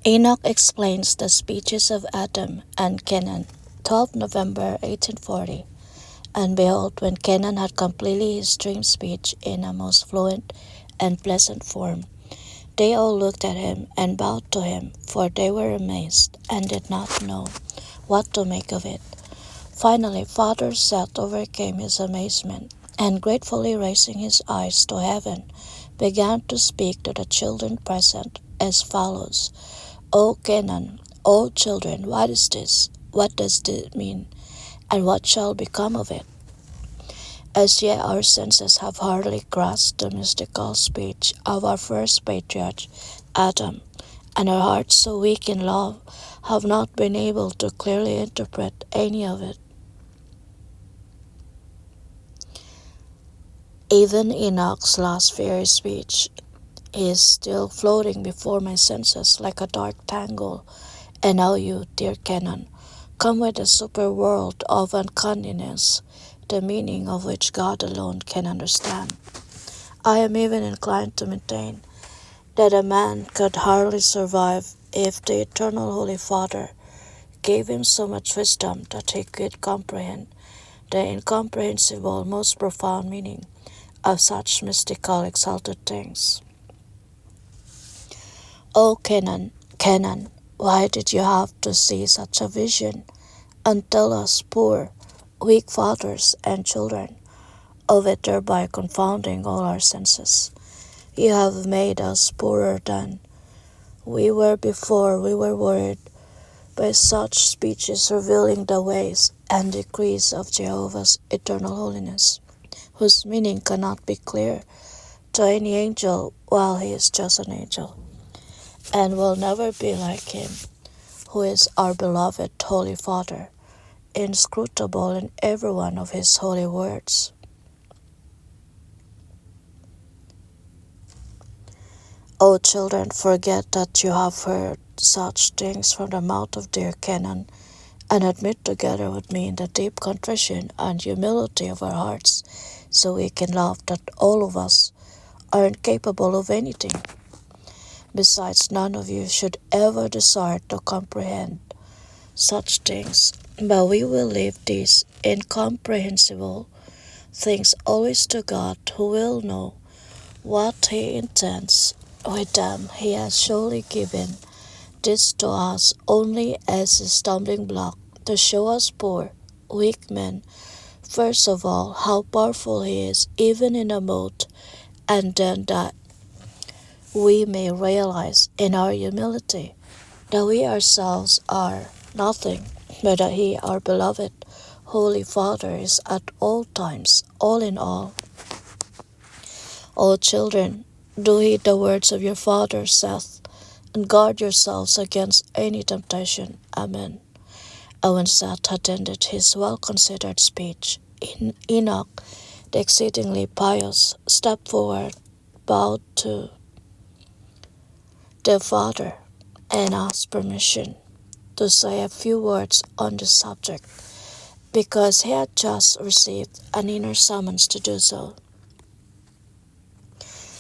Enoch explains the speeches of Adam and Kenan, 12 November 1840. And behold, when Kenan had completed his dream speech in a most fluent and pleasant form, they all looked at him and bowed to him, for they were amazed and did not know what to make of it. Finally, Father Seth overcame his amazement, and gratefully raising his eyes to heaven, began to speak to the children present as follows. O Kenan, O children, what is this? What does this mean? And what shall become of it? As yet our senses have hardly grasped the mystical speech of our first patriarch, Adam, and our hearts, so weak in love, have not been able to clearly interpret any of it. Even Enoch's last fairy speech is still floating before my senses like a dark tangle. And now you, dear Kenan, come with a super world of unconsciousness, the meaning of which God alone can understand. I am even inclined to maintain that a man could hardly survive if the Eternal Holy Father gave him so much wisdom that he could comprehend the incomprehensible, most profound meaning of such mystical, exalted things. O Kenan, Kenan, why did you have to see such a vision and tell us poor, weak fathers and children of it, thereby confounding all our senses? You have made us poorer than we were before we were worried by such speeches revealing the ways and decrees of Jehovah's eternal holiness, whose meaning cannot be clear to any angel while he is just an angel, and will never be like him, who is our beloved Holy Father, inscrutable in every one of his holy words. O children, forget that you have heard such things from the mouth of dear Kenan, and admit together with me in the deep contrition and humility of our hearts, so we can love that all of us are incapable of anything. Besides, none of you should ever desire to comprehend such things, but we will leave these incomprehensible things always to God, who will know what He intends with them. He has surely given this to us only as a stumbling block, to show us poor, weak men, first of all, how powerful He is even in a mote, and then that we may realize in our humility that we ourselves are nothing, but that He, our beloved Holy Father, is at all times, all in all. O children, do heed the words of your father Seth, and guard yourselves against any temptation. Amen. And when Seth had ended his well-considered speech, Enoch, the exceedingly pious, stepped forward, bowed to the Father, and asked permission to say a few words on the subject, because he had just received an inner summons to do so.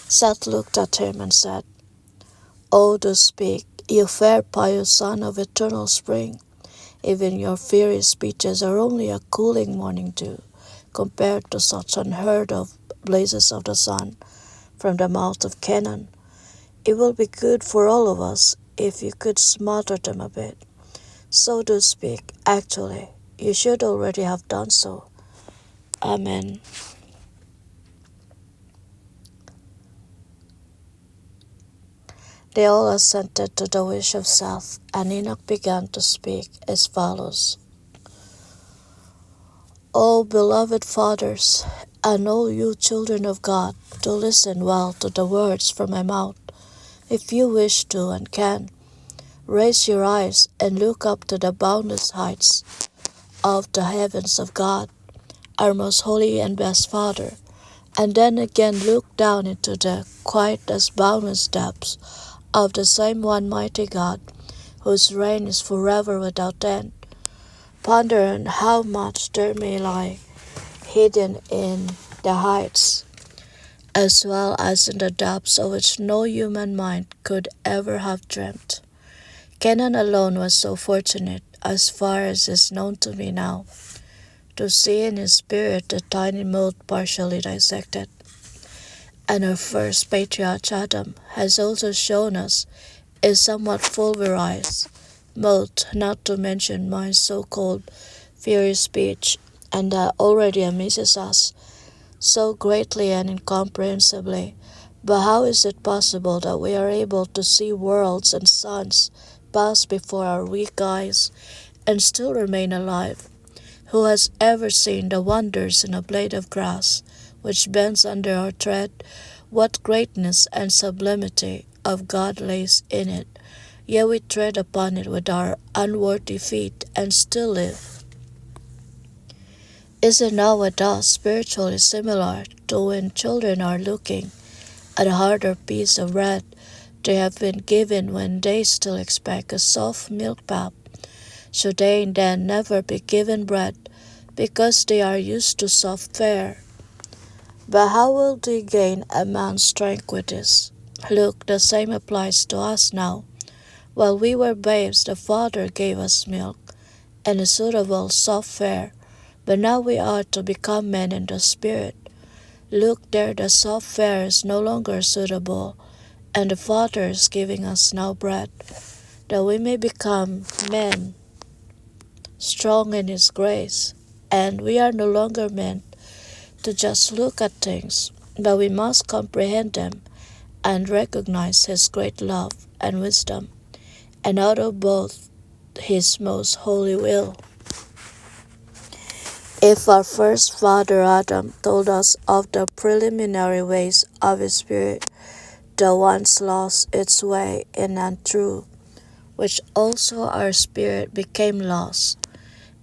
Seth looked at him and said, "Oh, do speak, you fair pious son of eternal spring. Even your fiery speeches are only a cooling morning dew, compared to such unheard of blazes of the sun from the mouth of Kenan. It will be good for all of us if you could smother them a bit. So do speak. Actually, you should already have done so. Amen." They all assented to the wish of Seth, and Enoch began to speak as follows. O beloved fathers, and all you children of God, do listen well to the words from my mouth. If you wish to and can, raise your eyes and look up to the boundless heights of the heavens of God, our most holy and best Father, and then again look down into the quite as boundless depths of the same one mighty God, whose reign is forever without end. Ponder on how much there may lie hidden in the heights, as well as in the depths of which no human mind could ever have dreamt. Kenan alone was so fortunate, as far as is known to me now, to see in his spirit the tiny mote partially dissected. And our first patriarch Adam has also shown us a somewhat pulverized mote, not to mention my so-called furious speech, and that already amazes us so greatly and incomprehensibly. But how is it possible that we are able to see worlds and suns pass before our weak eyes and still remain alive? Who has ever seen the wonders in a blade of grass which bends under our tread? What greatness and sublimity of God lays in it, yet we tread upon it with our unworthy feet and still live. Is it not with us spiritually similar to when children are looking at a harder piece of bread they have been given when they still expect a soft milk pap? Should they then never be given bread because they are used to soft fare? But how will they gain a man's strength with this? Look, the same applies to us now. While we were babes, the Father gave us milk and a suitable soft fare, but now we are to become men in the Spirit. Look there, the soft fare is no longer suitable, and the Father is giving us now bread, that we may become men, strong in His grace. And we are no longer meant to just look at things, but we must comprehend them and recognize His great love and wisdom, and out of both His most holy will. If our first father Adam told us of the preliminary ways of his spirit that once lost its way in untrue, which also our spirit became lost,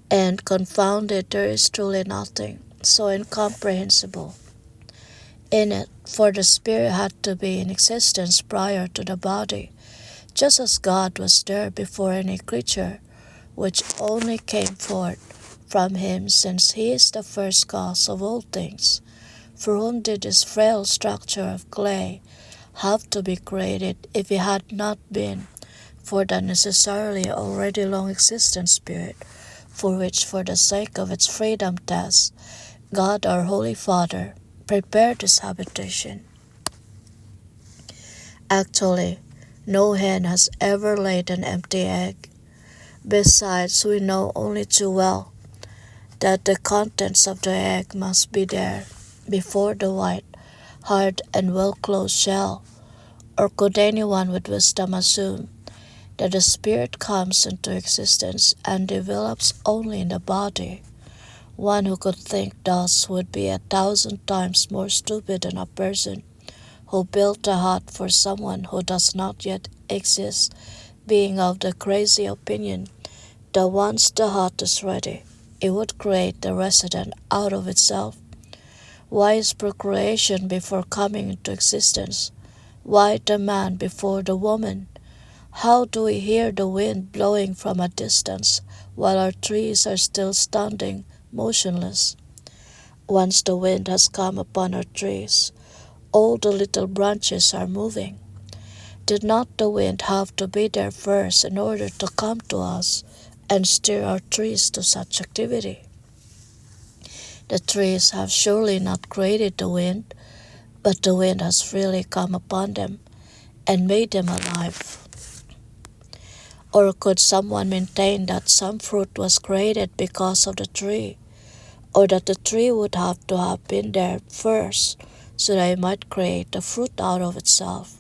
and confounded, there is truly nothing so incomprehensible in it, for the spirit had to be in existence prior to the body, just as God was there before any creature, which only came forth from Him, since He is the first cause of all things. For whom did this frail structure of clay have to be created if it had not been for the necessarily already long existent spirit, for which, for the sake of its freedom test, God our Holy Father prepared this habitation? Actually, no hen has ever laid an empty egg. Besides, we know only too well that the contents of the egg must be there before the white, hard, and well-closed shell. Or could anyone with wisdom assume that the spirit comes into existence and develops only in the body? One who could think thus would be 1,000 times more stupid than a person who built a hut for someone who does not yet exist, being of the crazy opinion that once the hut is ready, it would create the resident out of itself. Why is procreation before coming into existence? Why the man before the woman? How do we hear the wind blowing from a distance while our trees are still standing motionless? Once the wind has come upon our trees, all the little branches are moving. Did not the wind have to be there first in order to come to us and steer our trees to such activity? The trees have surely not created the wind, but the wind has freely come upon them and made them alive. Or could someone maintain that some fruit was created because of the tree, or that the tree would have to have been there first so that it might create the fruit out of itself?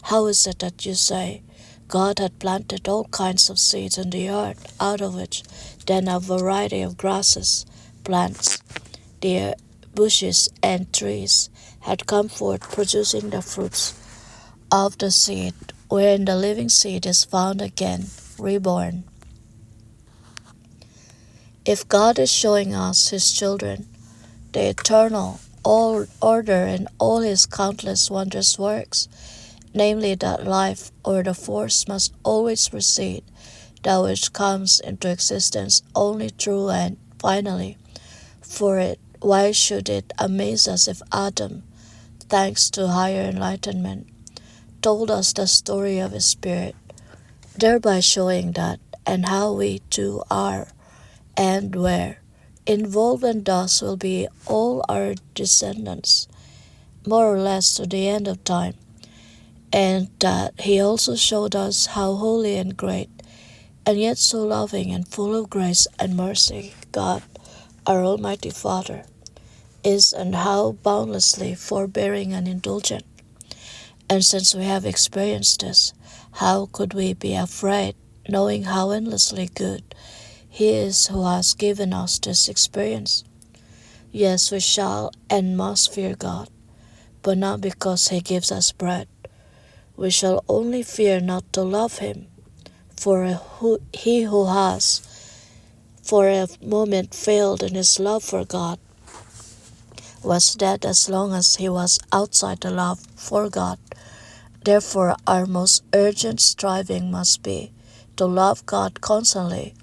How is it that you say God had planted all kinds of seeds in the earth, out of which then a variety of grasses, plants, deer, bushes, and trees had come forth, producing the fruits of the seed, wherein the living seed is found again, reborn? If God is showing us His children the eternal order in all His countless wondrous works, namely that life or the force must always precede that which comes into existence only through and finally for it, why should it amaze us if Adam, thanks to higher enlightenment, told us the story of his spirit thereby showing that and how we too are and were involved, and thus will be all our descendants, more or less to the end of time. And that he also showed us how holy and great, and yet so loving and full of grace and mercy, God, our Almighty Father, is, and how boundlessly forbearing and indulgent. And since we have experienced this, how could we be afraid, knowing how endlessly good He is who has given us this experience? Yes, we shall and must fear God, but not because He gives us bread. We shall only fear not to love Him, for he who has for a moment failed in his love for God was dead as long as he was outside the love for God. Therefore, our most urgent striving must be to love God constantly,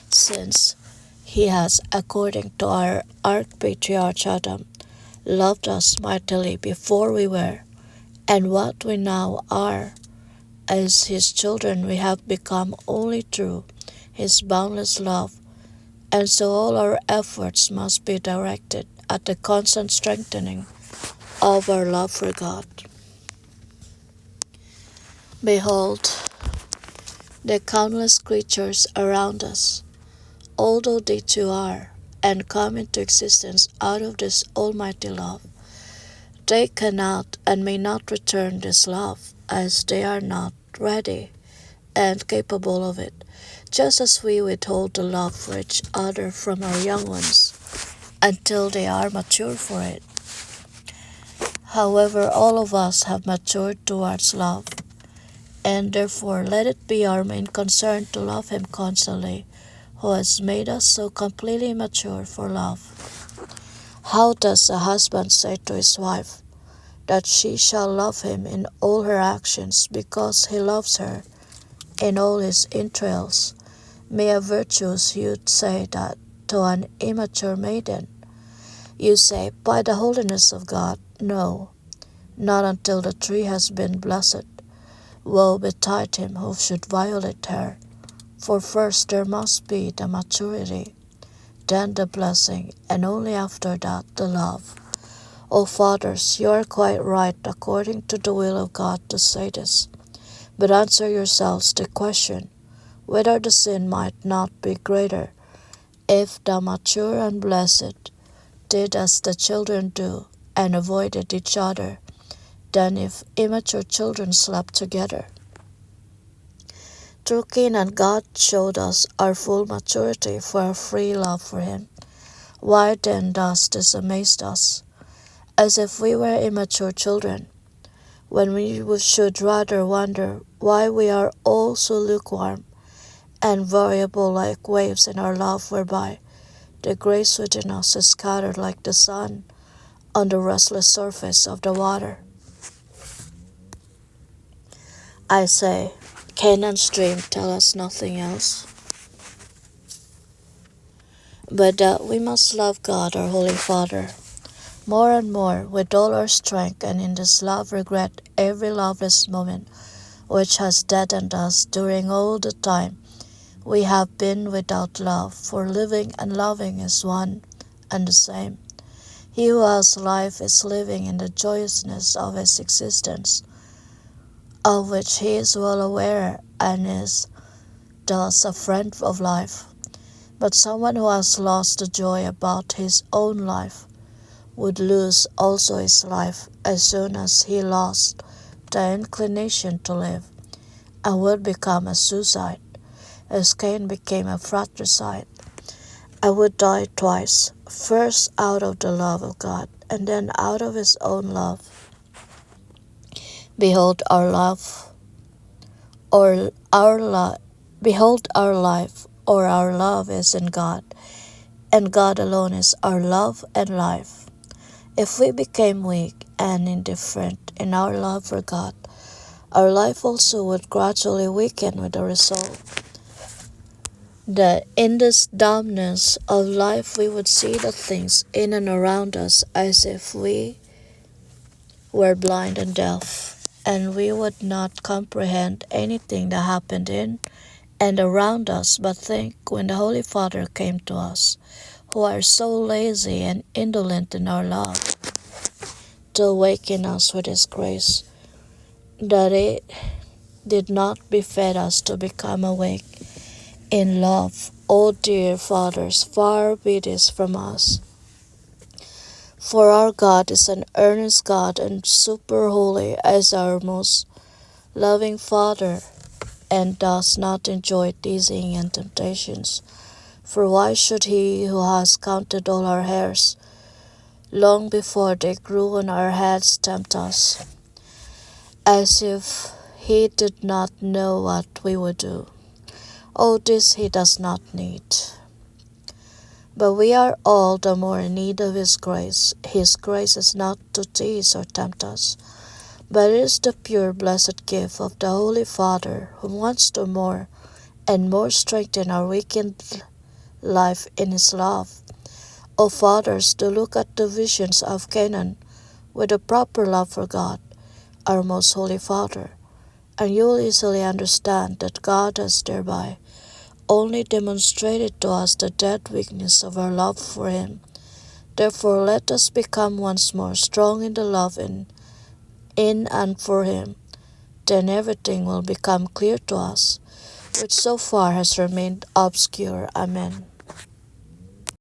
since He has, according to our Archpatriarch Adam, loved us mightily before we were, and what we now are. As His children, we have become only through His boundless love, and so all our efforts must be directed at the constant strengthening of our love for God. Behold, the countless creatures around us, although they too are, and come into existence out of this almighty love, they cannot and may not return this love, as they are not ready and capable of it, just as we withhold the love for each other from our young ones until they are mature for it. However, all of us have matured towards love, and therefore let it be our main concern to love Him constantly, who has made us so completely mature for love. How does a husband say to his wife that she shall love him in all her actions because he loves her in all his entrails? May a virtuous youth say that to an immature maiden? You say, by the holiness of God. No, not until the tree has been blessed. Woe betide him who should violate her. For first there must be the maturity, then the blessing, and only after that the love. O fathers, you are quite right according to the will of God to say this. But answer yourselves the question, whether the sin might not be greater if the mature and blessed did as the children do and avoided each other, than if immature children slept together. Through Kenan, God showed us our full maturity for our free love for Him. Why then does this amaze us? As if we were immature children, when we should rather wonder why we are all so lukewarm and variable like waves in our love, whereby the grace within us is scattered like the sun on the restless surface of the water. I say, Kenan's dream tell us nothing else, but that we must love God our Holy Father more and more with all our strength, and in this love regret every loveless moment which has deadened us during all the time we have been without love, for living and loving is one and the same. He who has life is living in the joyousness of his existence, of which he is well aware, and is thus a friend of life. But someone who has lost the joy about his own life would lose also his life as soon as he lost the inclination to live, and would become a suicide, as Cain became a fratricide. I would die twice, first out of the love of God, and then out of his own love. Behold our love, or our love. Behold our life, or our love is in God, and God alone is our love and life. If we became weak and indifferent in our love for God, our life also would gradually weaken, with the result that in this dumbness of life we would see the things in and around us as if we were blind and deaf. and we would not comprehend anything that happened in and around us, but think when the Holy Father came to us, who are so lazy and indolent in our love, to awaken us with His grace, that it did not befit us to become awake in love. O dear fathers, far be this from us. For our God is an earnest God and super holy as our most loving Father, and does not enjoy teasing and temptations. For why should He who has counted all our hairs long before they grew on our heads tempt us, as if He did not know what we would do? Oh, this He does not need. But we are all the more in need of His grace. His grace is not to tease or tempt us, but it is the pure blessed gift of the Holy Father, who wants to more and more strengthen our weakened life in His love. O fathers, do look at the visions of Kenan with a proper love for God, our most holy Father, and you will easily understand that God has thereby only demonstrated to us the dead weakness of our love for Him. Therefore let us become once more strong in the love in and for Him. Then everything will become clear to us, which so far has remained obscure. Amen.